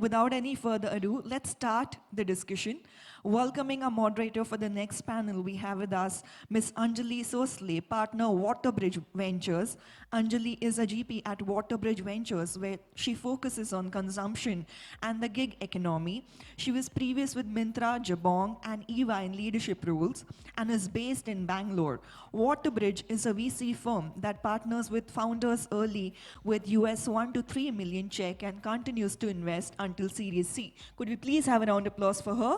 without any further ado, let's start the discussion. Welcoming our moderator for the next panel, we have with us Ms. Anjali Sosle, partner Waterbridge Ventures. Anjali is a GP at Waterbridge Ventures, where she focuses on consumption and the gig economy. She was previous with Myntra, Jabong, and Eva in leadership roles, and is based in Bangalore. Waterbridge is a VC firm that partners with founders early with US 1 to 3 million check and continues to invest until Series C. Could we please have a round of applause for her?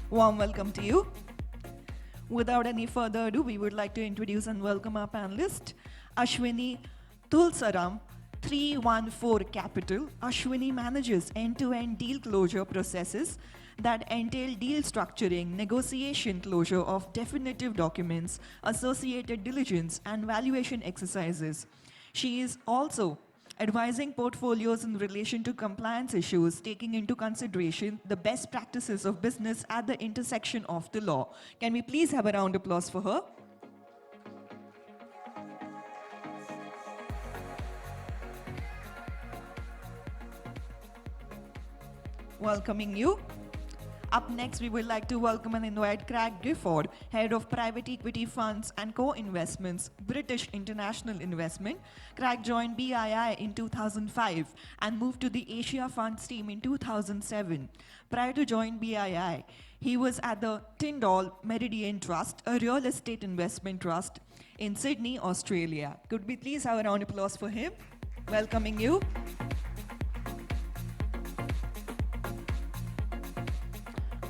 Warm welcome to you. Without any further ado, we would like to introduce and welcome our panelist, Ashwini Tulsaram, 314 Capital. Ashwini manages end-to-end deal closure processes that entail deal structuring, negotiation closure of definitive documents, associated diligence, and valuation exercises. She is also advising portfolios in relation to compliance issues, taking into consideration the best practices of business at the intersection of the law. Can we please have a round of applause for her? Welcoming you. Up next, we would like to welcome and invite Craig Gifford, Head of Private Equity Funds and Co-Investments, British International Investment. Craig joined BII in 2005 and moved to the Asia Funds team in 2007. Prior to joining BII, he was at the Tyndall Meridian Trust, a real estate investment trust in Sydney, Australia. Could we please have a round of applause for him? Welcoming you.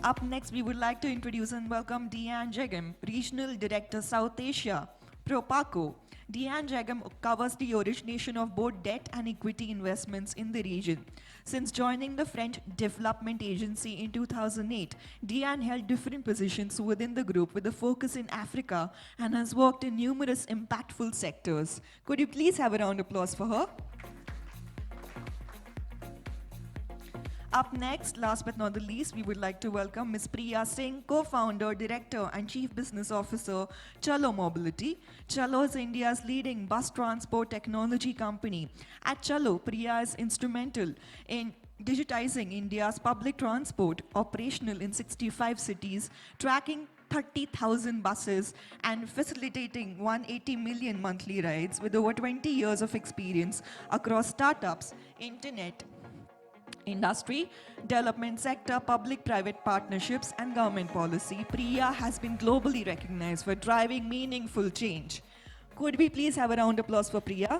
Up next, we would like to introduce and welcome Deanne Jagam, Regional Director, South Asia, Propaco. Deanne Jagam covers the origination of both debt and equity investments in the region. Since joining the French Development Agency in 2008, Deanne held different positions within the group with a focus in Africa and has worked in numerous impactful sectors. Could you please have a round of applause for her? Up next, last but not the least, we would like to welcome Ms. Priya Singh, co-founder, director, and chief business officer, Chalo Mobility. Chalo is India's leading bus transport technology company. At Chalo, Priya is instrumental in digitizing India's public transport, operational in 65 cities, tracking 30,000 buses and facilitating 180 million monthly rides with over 20 years of experience across startups, internet, industry, development sector, public-private partnerships, and government policy. Priya has been globally recognized for driving meaningful change. Could we please have a round of applause for Priya?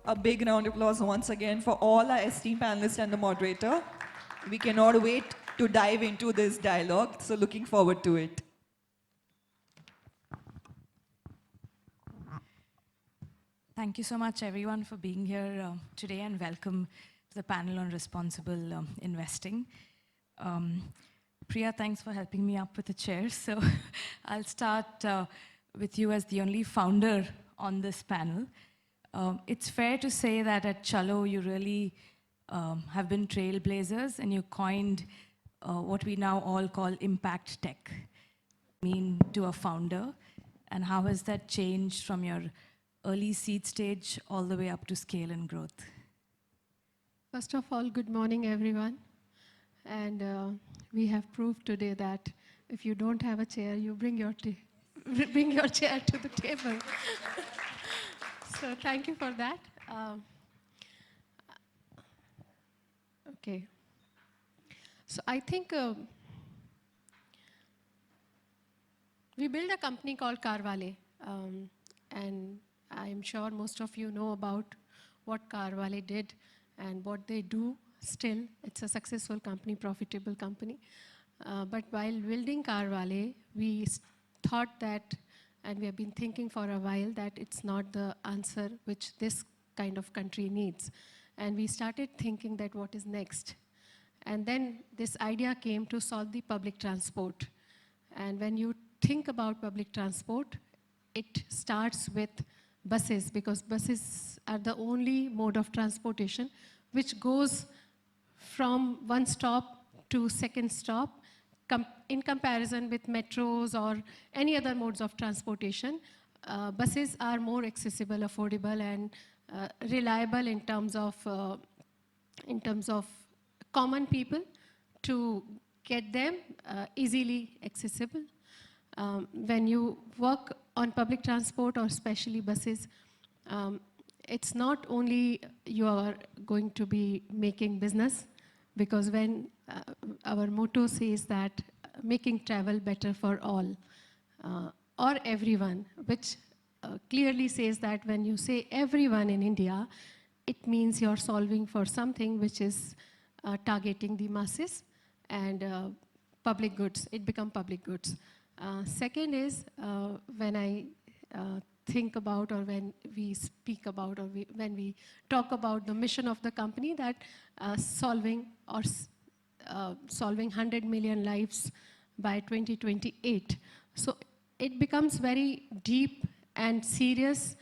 A big round of applause once again for all our esteemed panelists and the moderator. We cannot wait to dive into this dialogue, so looking forward to it. Thank you so much, everyone, for being here today, and welcome to the panel on responsible investing. Priya, thanks for helping me up with the chair. So I'll start with you as the only founder on this panel. It's fair to say that at Chalo, you really have been trailblazers, and you coined what we now all call impact tech. Mean to a founder, and how has that changed from your early seed stage all the way up to scale and growth? First of all, good morning, everyone. And we have proved today that if you don't have a chair, you bring your chair to the table. So thank you for that. Okay. So I think we built a company called Carvale, and I'm sure most of you know about what Carvale did and what they do still. It's a successful company, profitable company. But while building Carvale, we thought that, and we have been thinking for a while, that it's not the answer which this kind of country needs. And we started thinking that what is next. And then this idea came to solve the public transport. And when you think about public transport, it starts with buses, because buses are the only mode of transportation which goes from one stop to second stop in comparison with metros or any other modes of transportation. Buses are more accessible, affordable, and reliable in terms of common people to get them easily accessible. When you work on public transport or especially buses, it's not only you are going to be making business, because when our motto says that making travel better for all or everyone, which clearly says that when you say everyone in India, it means you're solving for something which is targeting the masses and public goods. It becomes public goods. Second is when I think about, or when we speak about, or when we talk about the mission of the company, that solving 100 million lives by 2028. So it becomes very deep and serious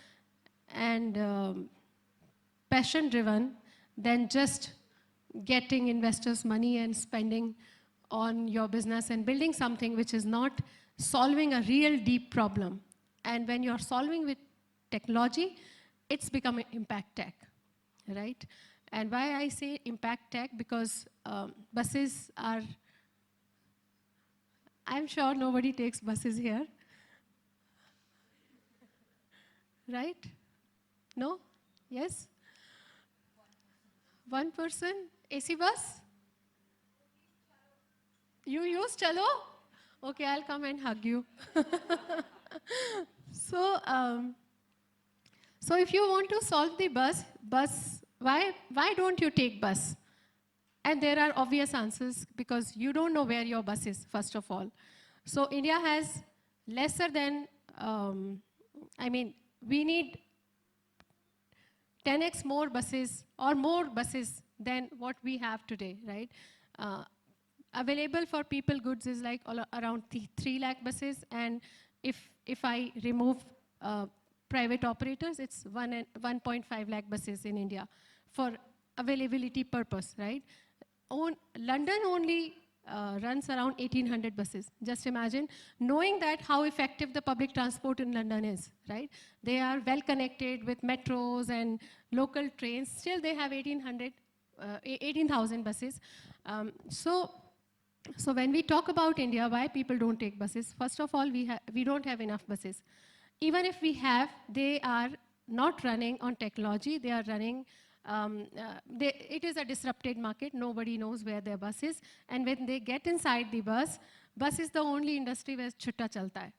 and passion-driven than just getting investors' money and spending on your business and building something which is not solving a real deep problem. And when you're solving with technology, it's become impact tech, right? And why I say impact tech, because buses are, I'm sure nobody takes buses here, right? No? Yes? One person? AC bus? You use Chalo? Okay, I'll come and hug you. So if you want to solve the bus, why don't you take bus? And there are obvious answers, because you don't know where your bus is, first of all. So India has lesser than, we need 10x more buses or more buses than what we have today, right? Available for people goods is like around 3 lakh buses, and if I remove private operators, it's 1.5 lakh buses in India for availability purpose, right? London only runs around 1,800 buses. Just imagine, knowing that how effective the public transport in London is, right? They are well connected with metros and local trains. Still, they have 18,000 buses. So when we talk about India, why people don't take buses, first of all, we don't have enough buses. Even if we have, they are not running on technology. They are running, it is a disrupted market. Nobody knows where their bus is. And when they get inside the bus is the only industry where chutta chalta hai.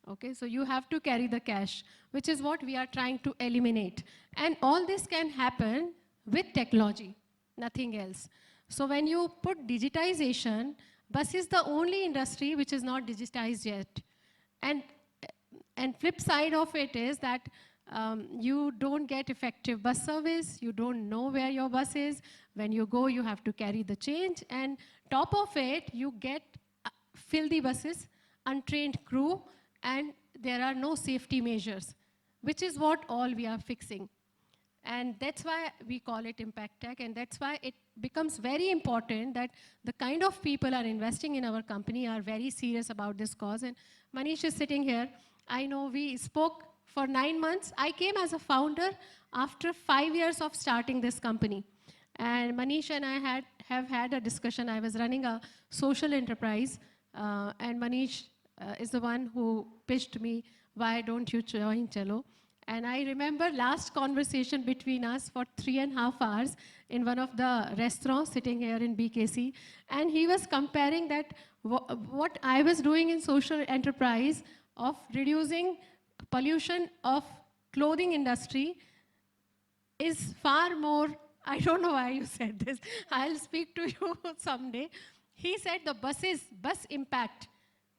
Okay, so you have to carry the cash, which is what we are trying to eliminate. And all this can happen with technology, nothing else. So when you put digitization, bus is the only industry which is not digitized yet. And flip side of it is that you don't get effective bus service, you don't know where your bus is. When you go, you have to carry the change. And top of it, you get filthy buses, untrained crew, and there are no safety measures, which is what all we are fixing. And that's why we call it impact tech, and that's why it becomes very important that the kind of people are investing in our company are very serious about this cause. And Manish is sitting here. I know we spoke for 9 months. I came as a founder after 5 years of starting this company. And Manish and I have had a discussion. I was running a social enterprise, and Manish is the one who pitched me, why don't you join Chalo? And I remember last conversation between us for 3.5 hours in one of the restaurants sitting here in BKC. And he was comparing that what I was doing in social enterprise of reducing pollution of clothing industry is far more, I don't know why you said this, I'll speak to you someday. He said the bus impact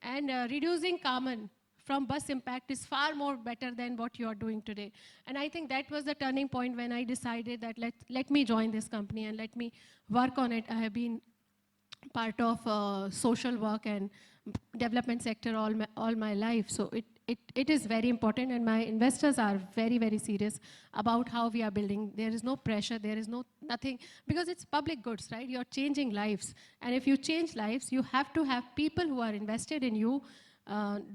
and reducing carbon from bus impact is far more better than what you are doing today. And I think that was the turning point when I decided that let me join this company and let me work on it. I have been part of social work and development sector all my life, so it is very important, and my investors are very, very serious about how we are building. There is no pressure, there is nothing, because it's public goods, right? You're changing lives. And if you change lives, you have to have people who are invested in you.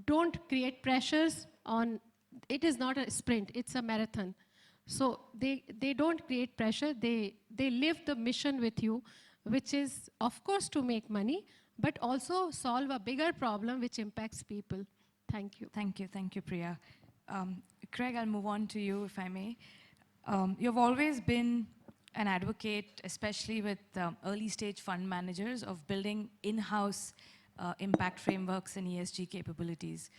Don't create pressures on, it is not a sprint, it's a marathon. So they don't create pressure, they live the mission with you, which is, of course, to make money, but also solve a bigger problem which impacts people. Thank you. Thank you, Priya. Craig, I'll move on to you, if I may. You've always been an advocate, especially with early stage fund managers, of building in-house impact frameworks and ESG capabilities.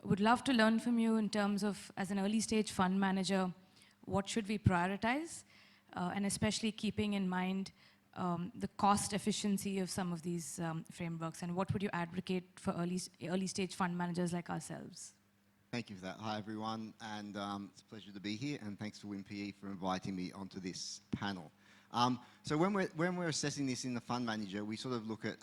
Would love to learn from you in terms of, as an early stage fund manager, what should we prioritize, and especially keeping in mind the cost efficiency of some of these frameworks, and what would you advocate for early stage fund managers like ourselves? Thank you for that. Hi, everyone, and it's a pleasure to be here, and thanks to WinPE for inviting me onto this panel. So when we're assessing this in the fund manager, we sort of look at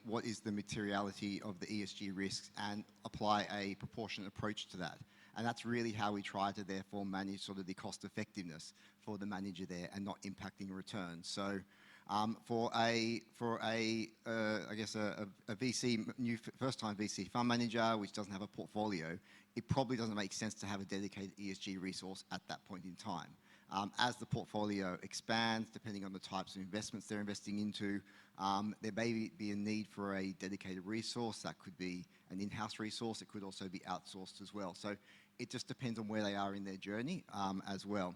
what is the materiality of the ESG risks and apply a proportionate approach to that. And that's really how we try to therefore manage sort of the cost effectiveness for the manager there and not impacting returns. So for a VC, new first-time VC fund manager, which doesn't have a portfolio, it probably doesn't make sense to have a dedicated ESG resource at that point in time. As the portfolio expands, depending on the types of investments they're investing into, there may be a need for a dedicated resource. That could be an in-house resource. It could also be outsourced as well. So it just depends on where they are in their journey as well.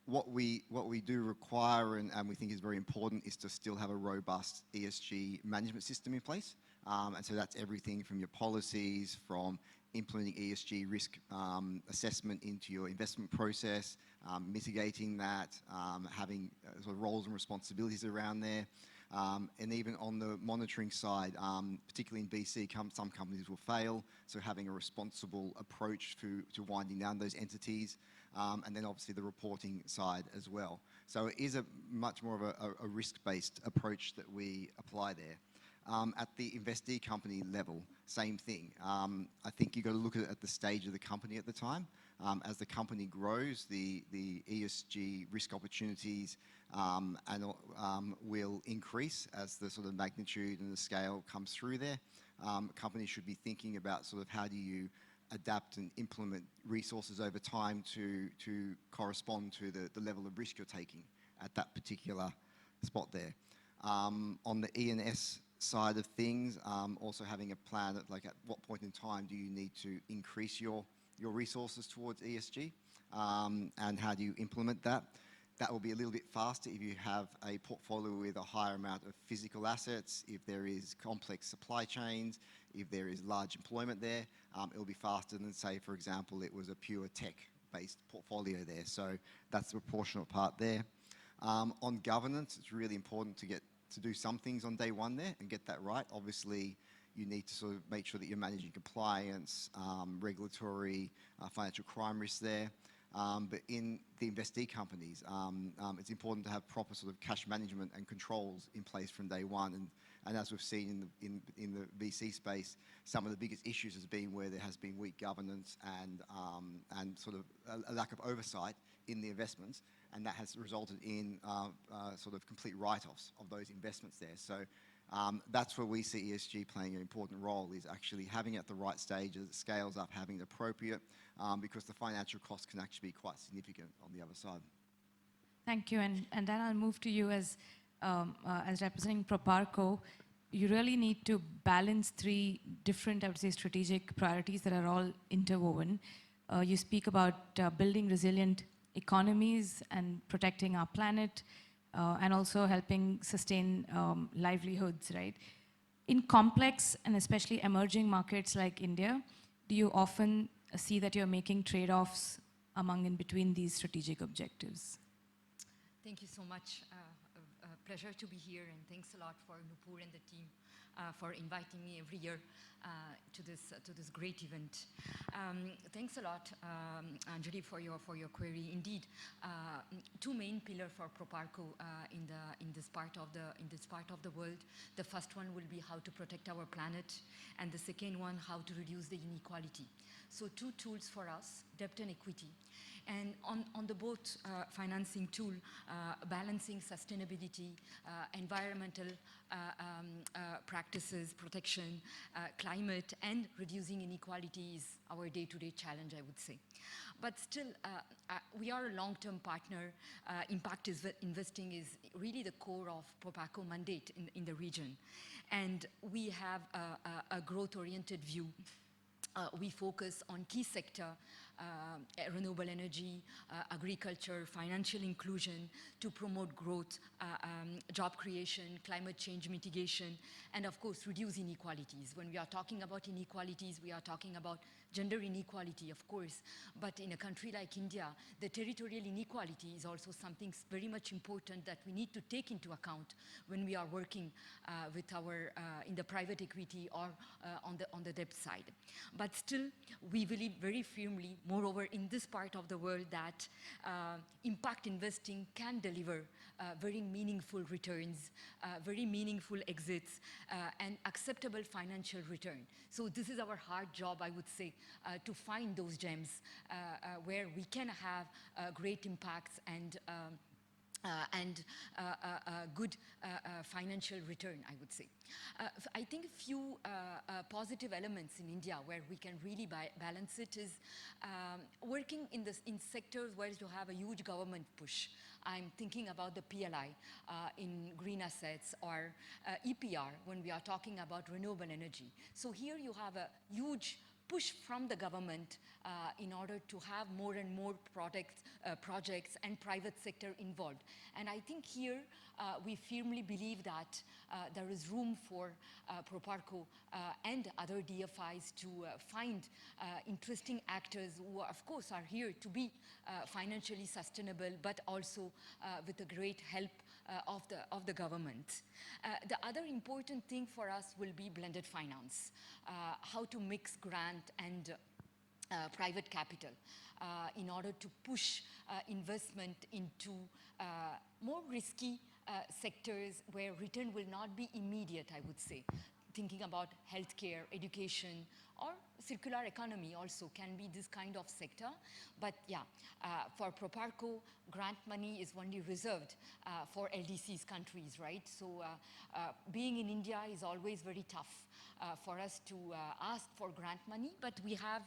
What we do require and we think is very important is to still have a robust ESG management system in place. And so that's everything from your policies, from implementing ESG risk assessment into your investment process, mitigating that, having sort of roles and responsibilities around there. And even on the monitoring side, particularly in VC, some companies will fail, so having a responsible approach to winding down those entities, and then obviously the reporting side as well. So it is a much more of a risk-based approach that we apply there. At the investee company level, same thing. I think you've got to look at the stage of the company at the time. As the company grows, the ESG risk opportunities will increase as the sort of magnitude and the scale comes through there. Companies should be thinking about sort of how do you adapt and implement resources over time to correspond to the level of risk you're taking at that particular spot there. On the E&S side of things, also having a plan at what point in time do you need to increase your resources towards ESG, and how do you implement that? That will be a little bit faster if you have a portfolio with a higher amount of physical assets, if there is complex supply chains, if there is large employment there. It will be faster than, say, for example, it was a pure tech-based portfolio there. So that's the proportional part there. On governance, it's really important to do some things on day one there and get that right. Obviously, you need to sort of make sure that you're managing compliance, regulatory, financial crime risks there. But in the investee companies, it's important to have proper sort of cash management and controls in place from day one. And as we've seen in the VC space, some of the biggest issues has been where there has been weak governance and sort of a lack of oversight in the investments, and that has resulted in sort of complete write-offs of those investments there. So that's where we see ESG playing an important role, is actually having it at the right stage as it scales up, having it appropriate, because the financial costs can actually be quite significant on the other side. Thank you, and then I'll move to you as representing Proparco. You really need to balance three different, I would say, strategic priorities that are all interwoven. You speak about building resilient economies and protecting our planet, and also helping sustain livelihoods, right? In complex and especially emerging markets like India, do you often see that you're making trade-offs among and between these strategic objectives? Thank you so much. A pleasure to be here, and thanks a lot for Nupur and the team for inviting me every year to this great event. Thanks a lot, Anjali, for your query. Indeed, two main pillars for Proparco in this part of the world. The first one will be how to protect our planet, and the second one, how to reduce the inequality. So two tools for us, debt and equity. And on the both financing tool, balancing sustainability, environmental practices, protection, climate, and reducing inequality is our day-to-day challenge, I would say. But still, we are a long-term partner. Impact investing is really the core of Proparco mandate in the region. And we have a growth-oriented view. We focus on key sector, renewable energy, agriculture, financial inclusion to promote growth, job creation, climate change mitigation, and of course, reduce inequalities. When we are talking about inequalities, we are talking about gender inequality, of course, but in a country like India, the territorial inequality is also something very much important that we need to take into account when we are working with our, in the private equity or on the debt side. But still, we believe very firmly, moreover, in this part of the world that impact investing can deliver very meaningful returns, very meaningful exits, and acceptable financial return. So this is our hard job, I would say, to find those gems where we can have great impacts and good financial return, I would say. I think a few positive elements in India where we can really balance it is working in sectors where you have a huge government push. I'm thinking about the PLI in green assets or EPR when we are talking about renewable energy. So here you have a huge push from the government in order to have more and more projects and private sector involved. And I think here we firmly believe that there is room for Proparco and other DFIs to find interesting actors who, of course, are here to be financially sustainable, but also with a great help of the government. The other important thing for us will be blended finance, how to mix grant and private capital in order to push investment into more risky sectors where return will not be immediate, I would say. Thinking about healthcare, education, or circular economy also can be this kind of sector. But yeah, for Proparco, grant money is only reserved for LDC's countries, right? So being in India is always very tough for us to ask for grant money, but we have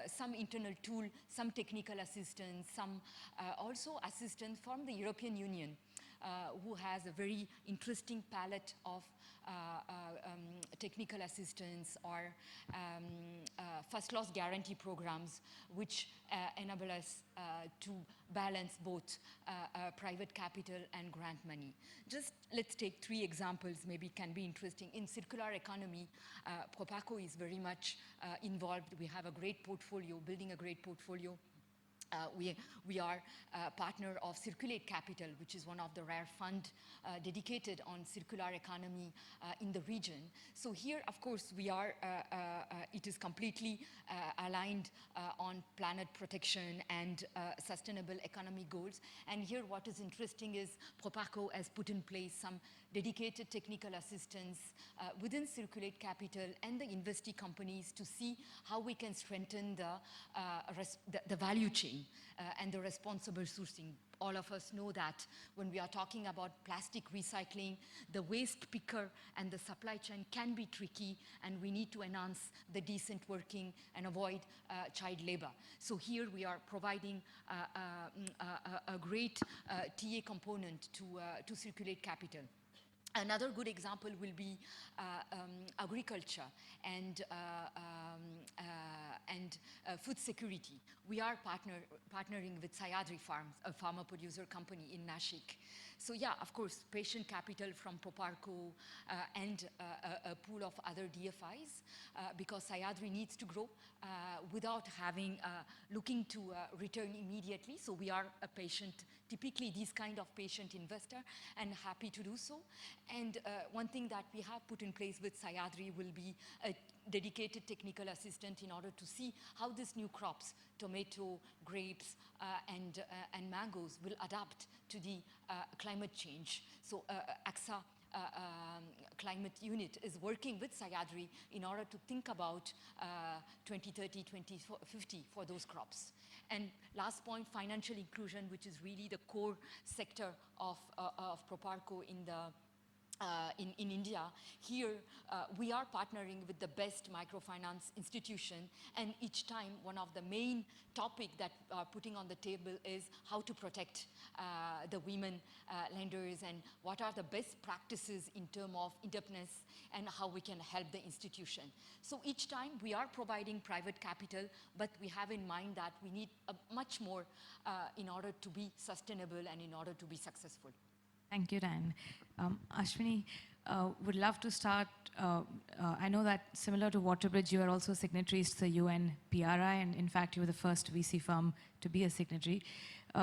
some internal tool, some technical assistance, some also assistance from the European Union, who has a very interesting palette of technical assistance or first loss guarantee programs, which enable us to balance both private capital and grant money. Just let's take 3 examples, maybe it can be interesting. In circular economy, Proparco is very much involved. We have a great portfolio, building a great portfolio. We are a partner of Circulate Capital, which is one of the rare funds dedicated on circular economy in the region. So here, of course, we are, it is completely aligned on planet protection and sustainable economy goals. And here what is interesting is Proparco has put in place some dedicated technical assistance within Circulate Capital and the investee companies to see how we can strengthen the value chain and the responsible sourcing. All of us know that when we are talking about plastic recycling, the waste picker and the supply chain can be tricky, and we need to enhance the decent working and avoid child labor. So here we are providing a great TA component to Circulate Capital. Another good example will be agriculture and food security. We are partnering with Sayadri Farms, a farmer producer company in Nashik. So yeah, of course, patient capital from Proparco and a pool of other DFIs because Sayadri needs to grow without having looking to return immediately. So we are a patient typically these kind of patient investor, and happy to do so. And one thing that we have put in place with Sayadri will be a dedicated technical assistant in order to see how these new crops, tomato, grapes, and mangoes will adapt to the climate change. So AXA climate unit is working with Sayadri in order to think about 2030, 2050 for those crops. And last point, financial inclusion, which is really the core sector of Proparco in India. Here, we are partnering with the best microfinance institution, and each time one of the main topic that we are putting on the table is how to protect the women lenders and what are the best practices in terms of indebtedness and how we can help the institution. So each time we are providing private capital, but we have in mind that we need much more in order to be sustainable and in order to be successful. Thank you, Dan. Ashwini, would love to start. I know that similar to Waterbridge, you are also signatories to the UN PRI, and in fact, you were the first VC firm to be a signatory.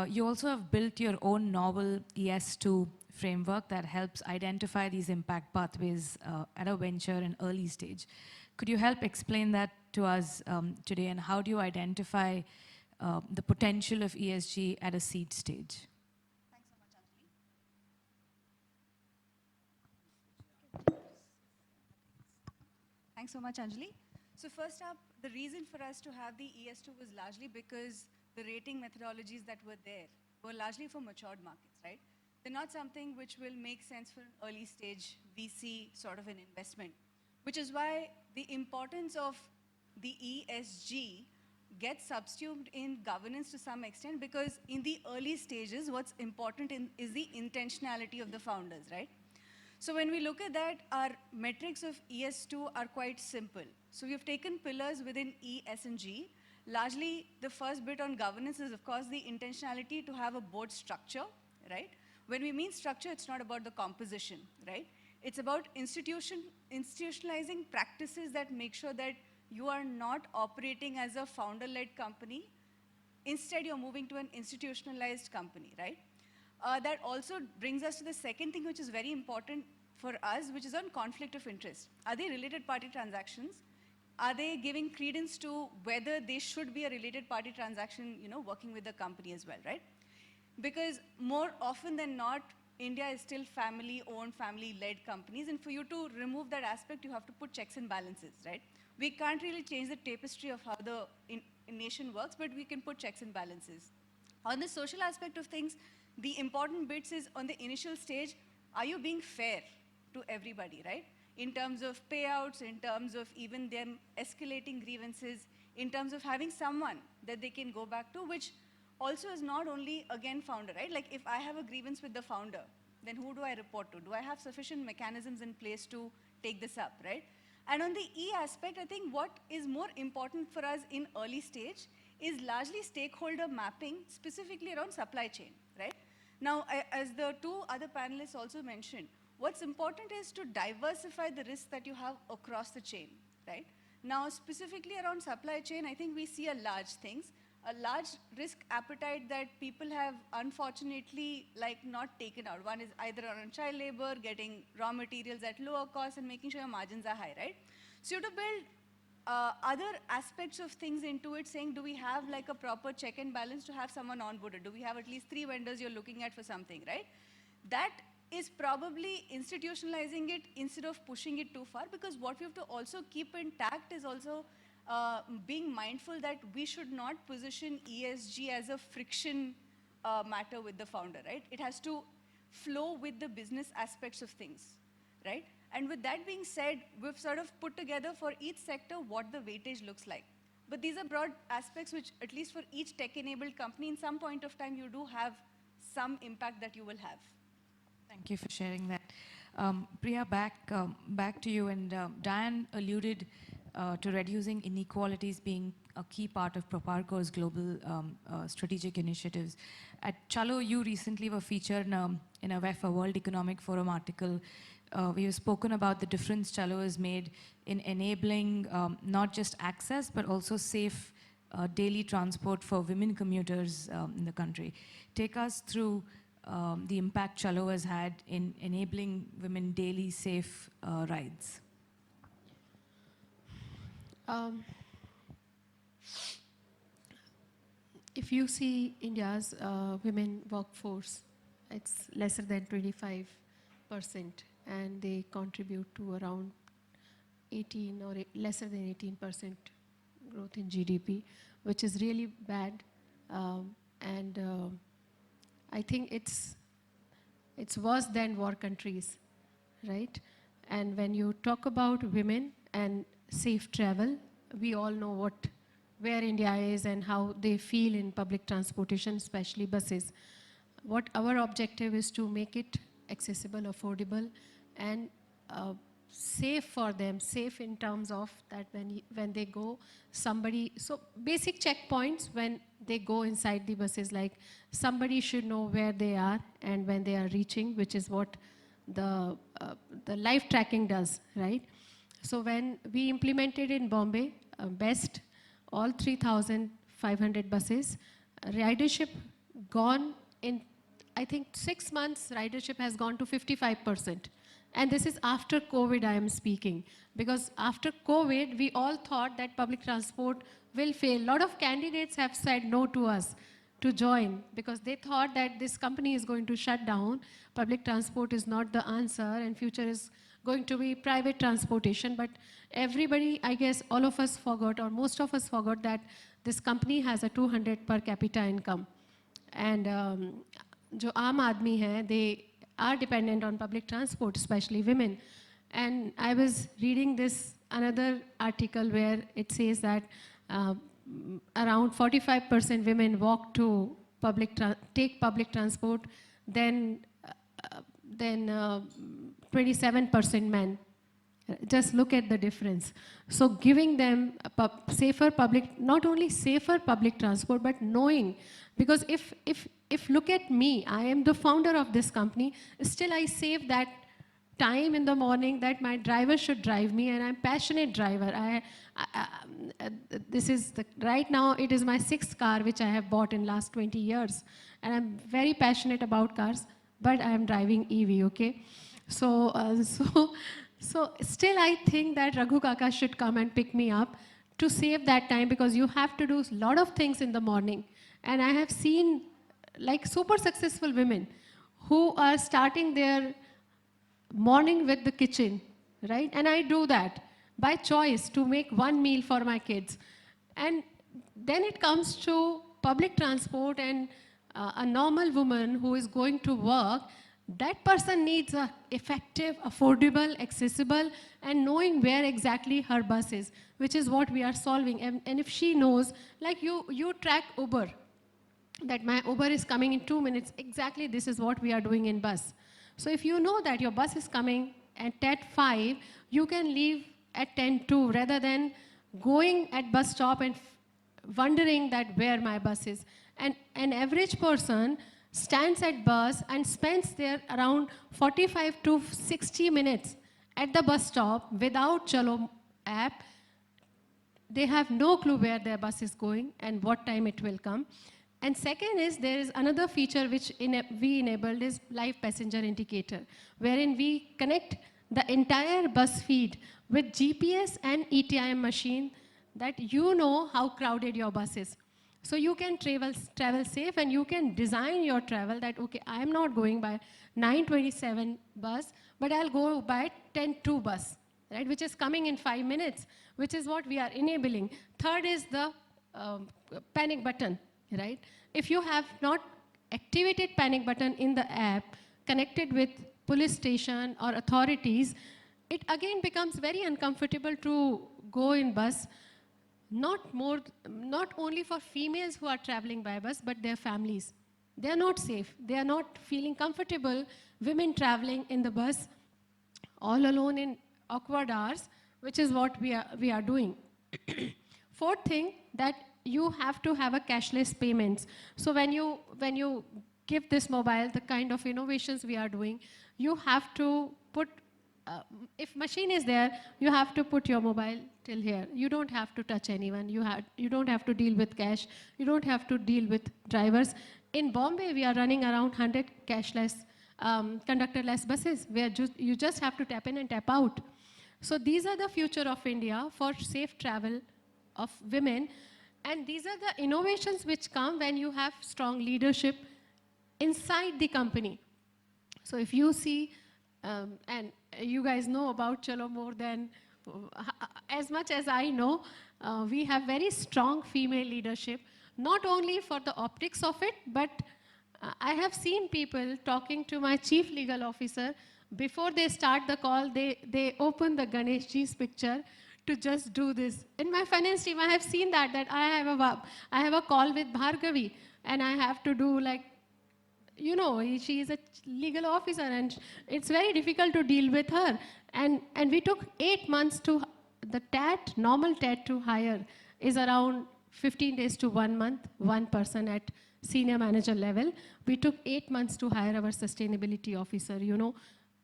You also have built your own novel ES2 framework that helps identify these impact pathways at a venture and early stage. Could you help explain that to us today, and how do you identify the potential of ESG at a seed stage? Thanks so much, Anjali. So first up, the reason for us to have the ES2 was largely because the rating methodologies that were there were largely for matured markets, right? They're not something which will make sense for an early stage VC sort of an investment, which is why the importance of the ESG gets subsumed in governance to some extent, because in the early stages, what's important is the intentionality of the founders, right? So when we look at that, our metrics of ES2 are quite simple. So we've taken pillars within E, S, and G. Largely, the first bit on governance is, of course, the intentionality to have a board structure, right? When we mean structure, it's not about the composition, right? It's about institutionalizing practices that make sure that you are not operating as a founder-led company. Instead, you're moving to an institutionalized company, right? That also brings us to the second thing, which is very important for us, which is on conflict of interest. Are they related party transactions? Are they giving credence to whether they should be a related party transaction, working with the company as well, right? Because more often than not, India is still family-owned, family-led companies, and for you to remove that aspect, you have to put checks and balances, right? We can't really change the tapestry of how the nation works, but we can put checks and balances. On the social aspect of things, the important bits is on the initial stage, are you being fair to everybody, right? In terms of payouts, in terms of even them escalating grievances, in terms of having someone that they can go back to, which also is not only, again, founder, right? Like if I have a grievance with the founder, then who do I report to? Do I have sufficient mechanisms in place to take this up, right? And on the E aspect, I think what is more important for us in early stage is largely stakeholder mapping, specifically around supply chain, right? Now, as the two other panelists also mentioned, what's important is to diversify the risks that you have across the chain, right? Now, specifically around supply chain, I think we see a large risk appetite that people have unfortunately not taken out. One is either on child labor, getting raw materials at lower cost, and making sure your margins are high, right? So you have to build other aspects of things into it, saying, do we have a proper check and balance to have someone onboarded? Do we have at least 3 vendors you're looking at for something, right? That is probably institutionalizing it instead of pushing it too far, because what we have to also keep intact is also being mindful that we should not position ESG as a friction matter with the founder, right? It has to flow with the business aspects of things, right? And with that being said, we've sort of put together for each sector what the weightage looks like. But these are broad aspects which, at least for each tech-enabled company, in some point of time, you do have some impact that you will have. Thank you for sharing that. Priya, back to you. And Diane alluded to reducing inequalities being a key part of Proparco's global strategic initiatives. At Chalo, you recently were featured in a WEF, World Economic Forum article. We have spoken about the difference Chalo has made in enabling not just access, but also safe daily transport for women commuters in the country. Take us through the impact Chalo has had in enabling women daily safe rides. If you see India's women workforce, it's lesser than 25%, and they contribute to around 18 or lesser than 18% growth in GDP, which is really bad. I think it's worse than war countries, right? And when you talk about women and safe travel, we all know where India is and how they feel in public transportation, especially buses. What our objective is to make it accessible, affordable, and safe for them, safe in terms of that when they go, so basic checkpoints when they go inside the buses, like somebody should know where they are and when they are reaching, which is what the live tracking does, right? So when we implemented in Bombay, best, all 3,500 buses, ridership gone in, I think 6 months, ridership has gone to 55%. And this is after COVID I am speaking. Because after COVID, we all thought that public transport will fail. A lot of candidates have said no to us to join because they thought that this company is going to shut down. Public transport is not the answer and future is going to be private transportation. But everybody, I guess all of us forgot, or most of us forgot, that this company has a 200 per capita income. And जो आम आदमी हैं, they are dependent on public transport, especially women. And I was reading this another article where it says that around 45% women walk to take public transport, then 27% men. Just look at the difference. So giving them safer public, not only safer public transport, but knowing, because if look at me, I am the founder of this company, still I save that time in the morning that my driver should drive me, and I'm a passionate driver. Right now it is my 6th car which I have bought in last 20 years, and I'm very passionate about cars, but I am driving EV, okay? So still I think that Raghu Kaka should come and pick me up to save that time, because you have to do a lot of things in the morning. And I have seen like super successful women who are starting their morning with the kitchen, right? And I do that by choice to make one meal for my kids. And then it comes to public transport, and a normal woman who is going to work, that person needs a effective, affordable, accessible, and knowing where exactly her bus is, which is what we are solving. And if she knows, like you track Uber, that my Uber is coming in 2 minutes, exactly this is what we are doing in bus. So if you know that your bus is coming at 5, you can leave at 10:02 rather than going at bus stop and wondering that where my bus is. And an average person stands at bus and spends there around 45 to 60 minutes at the bus stop without Chalo app. They have no clue where their bus is going and what time it will come. And second is, there is another feature which we enabled, is live passenger indicator, wherein we connect the entire bus feed with GPS and ETIM machine, that you know how crowded your bus is. So you can travel safe, and you can design your travel that, okay, I am not going by 9:27 bus, but I'll go by 10:02 bus, right, which is coming in 5 minutes, which is what we are enabling. Third is the panic button, right? If you have not activated panic button in the app, connected with police station or authorities, it again becomes very uncomfortable to go in bus. Not only for females who are traveling by bus, but their families. They are not safe. They are not feeling comfortable. Women traveling in the bus all alone in awkward hours, which is what we are doing. Fourth thing, that you have to have a cashless payments. So when you give this mobile, the kind of innovations we are doing, you have to put if machine is there, you have to put your mobile till here. You don't have to touch anyone. You don't have to deal with cash. You don't have to deal with drivers. In Bombay, we are running around 100 cashless, conductorless buses where you just have to tap in and tap out. So these are the future of India for safe travel of women. And these are the innovations which come when you have strong leadership inside the company. So if you see, and you guys know about Chalo more than as much as I know, we have very strong female leadership, not only for the optics of it, but I have seen people talking to my chief legal officer. Before they start the call, they open the Ganesh Ji's picture to just do this. In my finance team, I have seen that I have a call with Bhargavi, and I have to do like, you know, she is a legal officer and it's very difficult to deal with her. And we took 8 months to, the TAT, normal TAT to hire is around 15 days to 1 month, one person at senior manager level. We took 8 months to hire our sustainability officer, you know.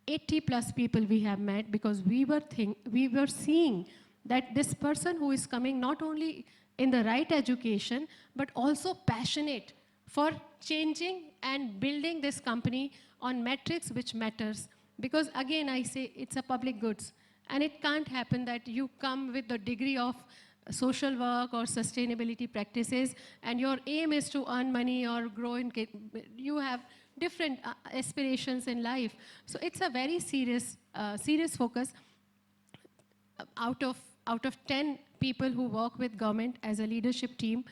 80 plus people we have met because we were seeing that this person who is coming not only in the right education, but also passionate for changing and building this company on metrics which matters. Because again, I say it's a public goods. And it can't happen that you come with the degree of social work or sustainability practices and your aim is to earn money or grow in, you have different aspirations in life. So it's a very serious focus. Out of 10 people who work with government as a leadership team,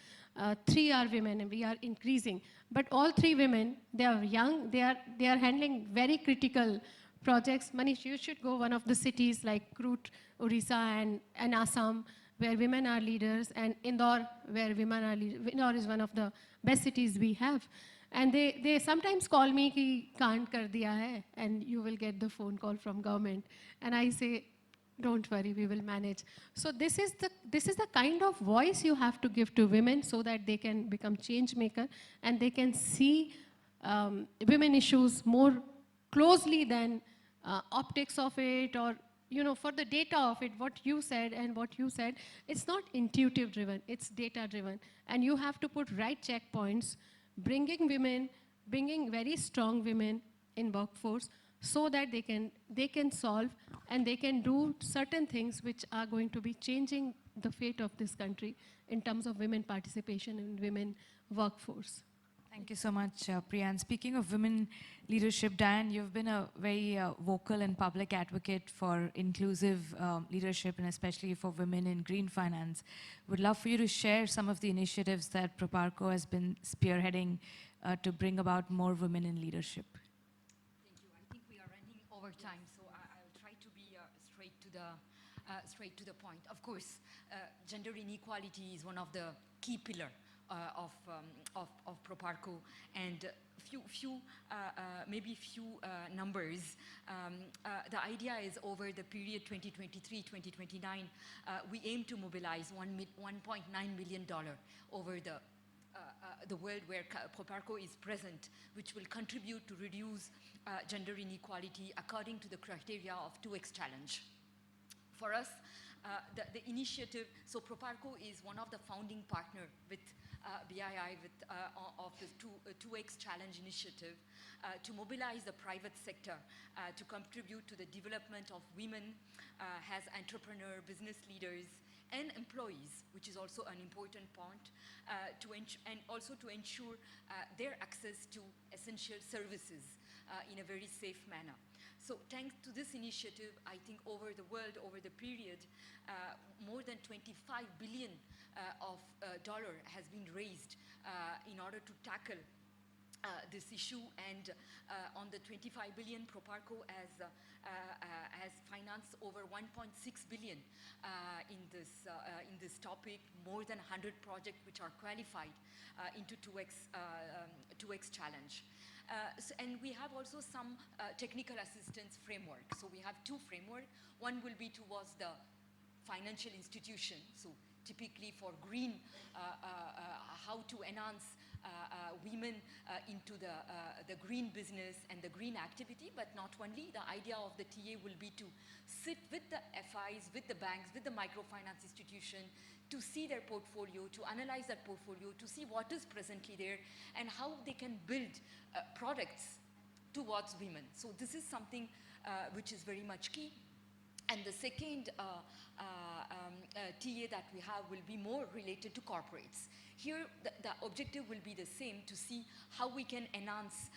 3 are women, and we are increasing. But all 3 women, they are young, they are handling very critical projects. Manish, you should go one of the cities like Krut, Orissa, and Assam, where women are leaders, and Indore, where women are leaders. Indore is one of the best cities we have. And they sometimes call me, ki kaand kar diya hai, and you will get the phone call from government. And I say, don't worry, we will manage. So this is the kind of voice you have to give to women so that they can become change maker and they can see women issues more closely than optics of it, or you know, for the data of it, what you said, it's not intuitive driven, it's data driven. And you have to put right checkpoints, bringing women, bringing very strong women in workforce so that they can solve and they can do certain things which are going to be changing the fate of this country in terms of women participation in women workforce. Thank you so much, Priya. And speaking of women leadership, Diane, you've been a very vocal and public advocate for inclusive leadership, and especially for women in green finance. Would love for you to share some of the initiatives that Proparco has been spearheading to bring about more women in leadership. Thank you. I think we are running over time, so I'll try to be straight to the point. Of course, gender inequality is one of the key pillars of Proparco, and few numbers. The idea is over the period 2023-2029, we aim to mobilize $1.9 million over the world where Proparco is present, which will contribute to reduce gender inequality according to the criteria of 2X challenge. For us, the initiative, so Proparco is one of the founding partner with BII of the 2X Challenge initiative to mobilize the private sector to contribute to the development of women as entrepreneur, business leaders, and employees, which is also an important point, and also to ensure their access to essential services in a very safe manner. So thanks to this initiative, I think over the world, over the period, more than $25 billion has been raised in order to tackle this issue, and on the 25 billion, Proparco has financed over 1.6 billion in this topic, more than 100 projects which are qualified into 2X challenge. And we have also some technical assistance framework. So we have 2 frameworks. One will be towards the financial institution, so typically for green, how to enhance women into the green business and the green activity, but not only. The idea of the TA will be to sit with the FIs, with the banks, with the microfinance institution, to see their portfolio, to analyze that portfolio, to see what is presently there and how they can build products towards women. So this is something which is very much key. And the second TA that we have will be more related to corporates. Here, the objective will be the same, to see how we can enhance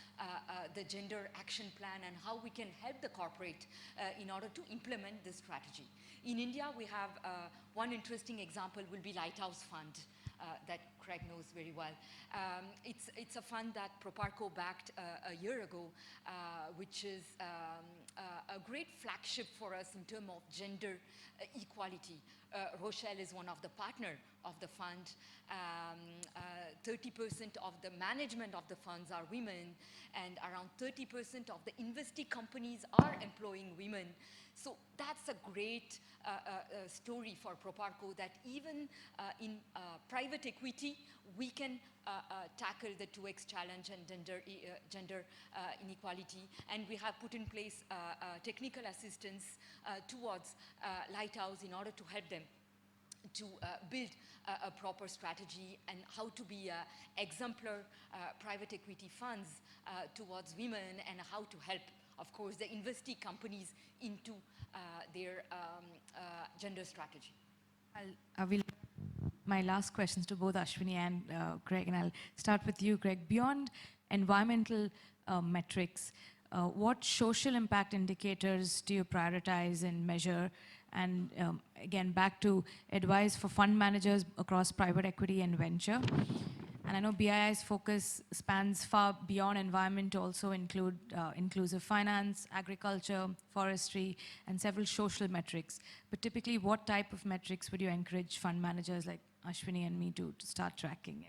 the gender action plan and how we can help the corporate in order to implement this strategy. In India, we have one interesting example will be Lighthouse Fund. That Craig knows very well. It's a fund that Proparco backed a year ago, which is a great flagship for us in terms of gender equality. Rochelle is one of the partner of the fund. 30% of the management of the funds are women, and around 30% of the investee companies are employing women. So that's a great story for Proparco, that even in private equity, we can tackle the 2X challenge and gender inequality. And we have put in place technical assistance towards Lighthouse in order to help them to build a proper strategy and how to be exemplar private equity funds towards women, and how to help, of course, the investee companies into their gender strategy. I will my last questions to both Ashwini and Greg, and I'll start with you, Greg. Beyond environmental metrics, what social impact indicators do you prioritize and measure? And again, back to advice for fund managers across private equity and venture. And I know BII's focus spans far beyond environment to also include inclusive finance, agriculture, forestry, and several social metrics. But typically, what type of metrics would you encourage fund managers like Ashwini and me to start tracking?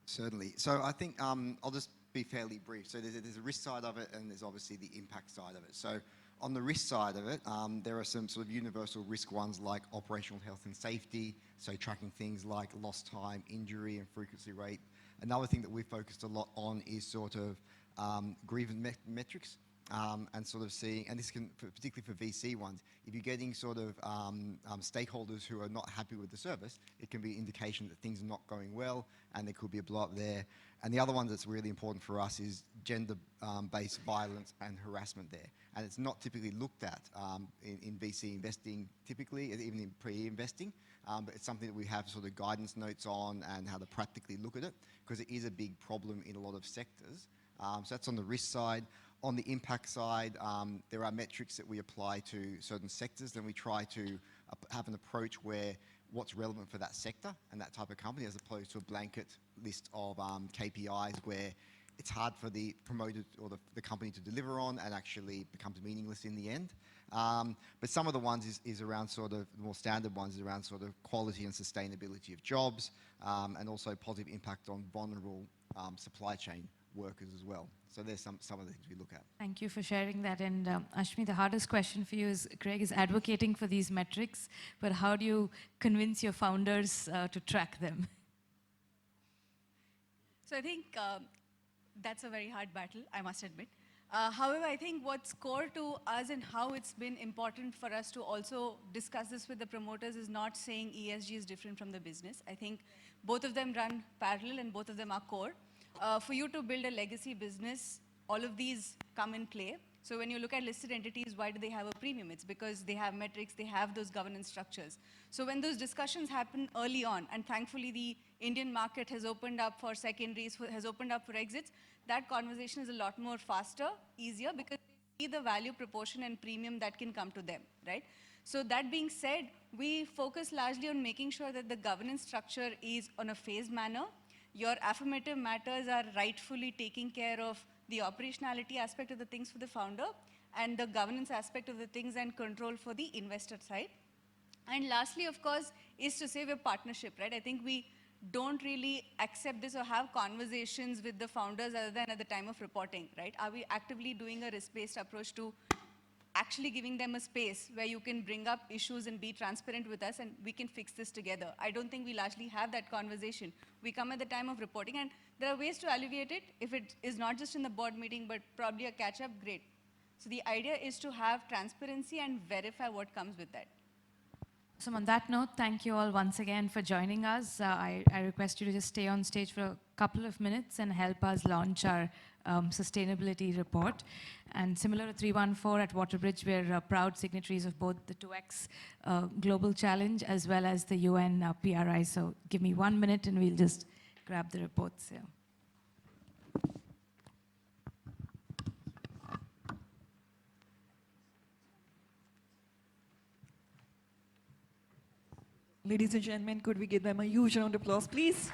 Certainly. So I think I'll just be fairly brief. So there's a risk side of it, and there's obviously the impact side of it. So on the risk side of it, there are some sort of universal risk ones like operational health and safety, so tracking things like lost time, injury, and frequency rate. Another thing that we've focused a lot on is sort of grievance metrics, and sort of seeing, and this can, particularly for VC ones, if you're getting sort of stakeholders who are not happy with the service, it can be an indication that things are not going well, and there could be a blow up there. And the other one that's really important for us is gender-based violence and harassment there. And it's not typically looked at in VC investing, typically, even in pre-investing, but it's something that we have sort of guidance notes on and how to practically look at it, because it is a big problem in a lot of sectors. So that's on the risk side. On the impact side, there are metrics that we apply to certain sectors. Then we try to have an approach where what's relevant for that sector and that type of company, as opposed to a blanket list of KPIs where it's hard for the promoter or the company to deliver on and actually becomes meaningless in the end. But some of the ones is around sort of, the more standard ones is around sort of quality and sustainability of jobs, and also positive impact on vulnerable supply chain workers as well. So there's some of the things we look at. Thank you for sharing that. And Ashmi, the hardest question for you is, Greg is advocating for these metrics, but how do you convince your founders to track them? So I think that's a very hard battle, I must admit. However, I think what's core to us and how it's been important for us to also discuss this with the promoters is not saying ESG is different from the business. I think both of them run parallel and both of them are core. For you to build a legacy business, all of these come in play. So when you look at listed entities, why do they have a premium? It's because they have metrics, they have those governance structures. So when those discussions happen early on, and thankfully the Indian market has opened up for secondaries, has opened up for exits, that conversation is a lot more faster, easier, because they see the value proportion and premium that can come to them, right? So that being said, we focus largely on making sure that the governance structure is on a phased manner. Your affirmative matters are rightfully taking care of the operationality aspect of the things for the founder, and the governance aspect of the things and control for the investor side. And lastly, of course, is to say we're partnership, right? I think we don't really accept this or have conversations with the founders other than at the time of reporting, right? Are we actively doing a risk-based approach to actually giving them a space where you can bring up issues and be transparent with us and we can fix this together. I don't think we largely have that conversation. We come at the time of reporting and there are ways to alleviate it. If it is not just in the board meeting, but probably a catch-up, great. So the idea is to have transparency and verify what comes with that. So on that note, thank you all once again for joining us. I request you to just stay on stage for a couple of minutes and help us launch our sustainability report. And similar to 314 at Waterbridge, we're proud signatories of both the 2X Global Challenge as well as the UN PRI. So give me 1 minute and we'll just grab the reports here. Ladies and gentlemen, could we give them a huge round of applause, please?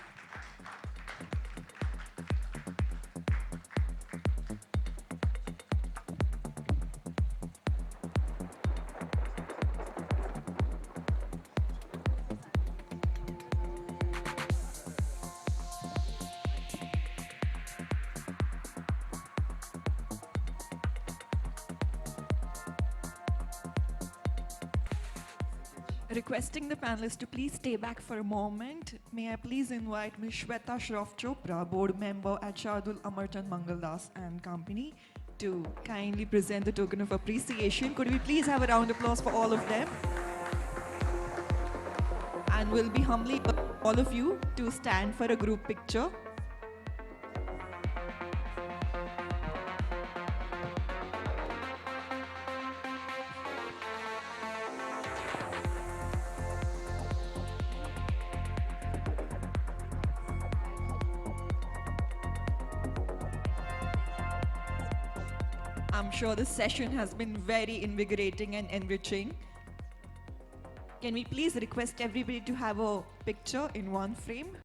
Requesting the panelists to please stay back for a moment. May I please invite Ms. Shweta Shroff Chopra, board member at Shardul Amarchand Mangaldas and Company, to kindly present the token of appreciation. Could we please have a round of applause for all of them? And we'll be humbly all of you to stand for a group picture. I'm sure this session has been very invigorating and enriching. Can we please request everybody to have a picture in one frame?